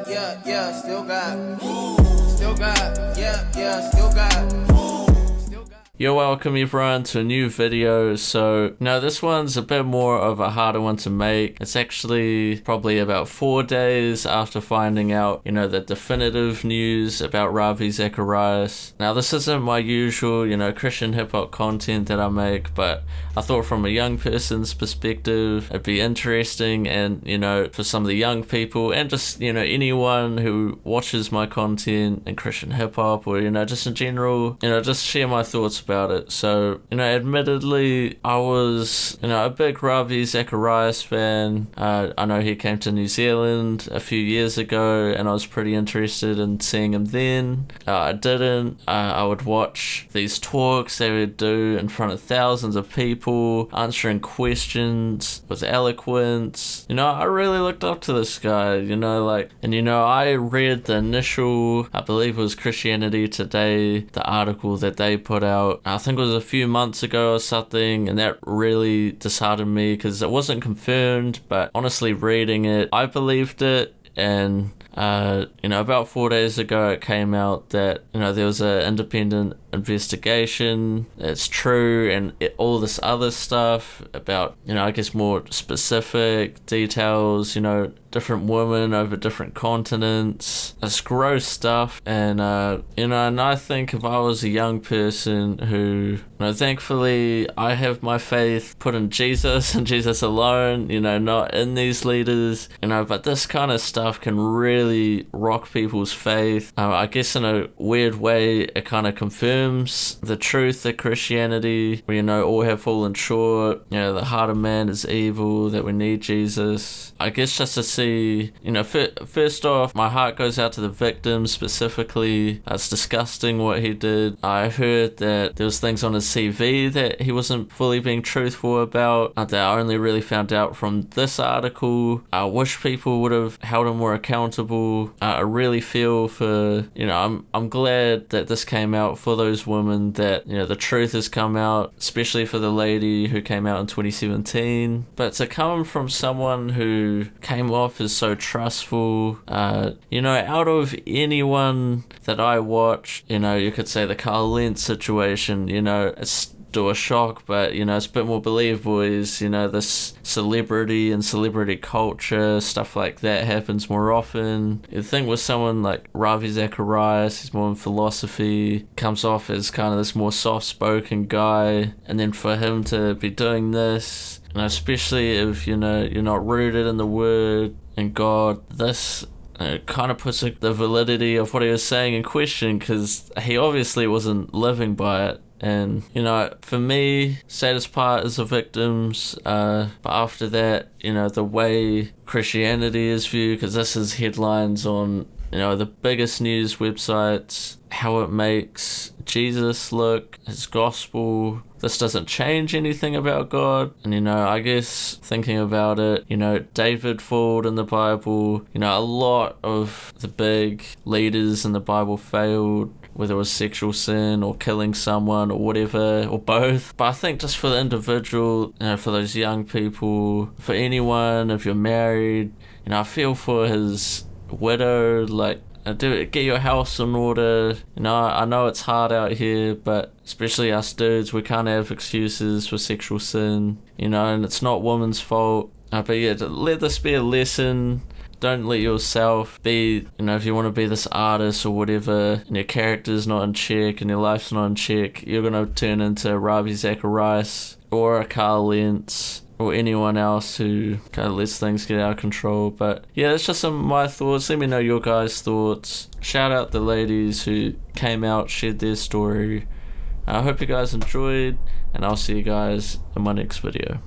still got. You're welcome everyone to a new video. So now this one's a bit more of a harder one to make. It's actually probably about 4 days after finding out, the definitive news about Ravi Zacharias. Now this isn't my usual, Christian hip hop content that I make, but I thought from a young person's perspective, it'd be interesting and, for some of the young people and just, anyone who watches my content in Christian hip hop or, just in general, just share my thoughts about it. So, admittedly, I was, a big Ravi Zacharias fan. I know he came to New Zealand a few years ago and I was pretty interested in seeing him then. I didn't. I would watch these talks they would do in front of thousands of people, answering questions with eloquence. I really looked up to this guy, I read the initial, I believe it was Christianity Today, the article that they put out. I think it was a few months ago or something, and that really disheartened me because it wasn't confirmed, but honestly reading it, I believed it. And about 4 days ago it came out that there was an independent investigation, it's true, and all this other stuff about I guess more specific details, different women over different continents. It's gross stuff, and and I think if I was a young person who, thankfully I have my faith put in Jesus and Jesus alone, not in these leaders, but this kind of stuff can really rock people's faith. I guess in a weird way it kind of confirms the truth of Christianity, where all have fallen short, the heart of man is evil, that we need Jesus. I guess just to see, first off, my heart goes out to the victims specifically. It's disgusting what he did. I heard that there was things on his CV that he wasn't fully being truthful about, that I only really found out from this article. I wish people would have held him more accountable. I really feel for, I'm glad that this came out for those women, that, the truth has come out, especially for the lady who came out in 2017. But to come from someone who came off as so trustful, out of anyone that I watched, you could say the Carl Lentz situation, it's still a shock, but it's a bit more believable is this celebrity and celebrity culture, stuff like that happens more often. The thing with someone like Ravi Zacharias, he's more in philosophy, comes off as kind of this more soft-spoken guy, and then for him to be doing this, especially if you're not rooted in the word and God, this kind of puts the validity of what he was saying in question, because he obviously wasn't living by it. And for me, saddest part is the victims, but after that, the way Christianity is viewed, because this is headlines on the biggest news websites, how it makes Jesus look, his gospel. This doesn't change anything about God. And I guess thinking about it, David failed in the Bible, a lot of the big leaders in the Bible failed, whether it was sexual sin or killing someone or whatever, or both. But I think just for the individual, for those young people, for anyone, if you're married, I feel for his widow, get your house in order. I know it's hard out here, but especially us dudes, we can't have excuses for sexual sin, and it's not woman's fault. But yeah, let this be a lesson. Don't let yourself be, if you want to be this artist or whatever, and your character's not in check and your life's not in check, you're going to turn into Ravi Zacharias or a Carl Lentz or anyone else who kind of lets things get out of control. But yeah, that's just some of my thoughts. Let me know your guys' thoughts. Shout out the ladies who came out, shared their story. I hope you guys enjoyed, and I'll see you guys in my next video.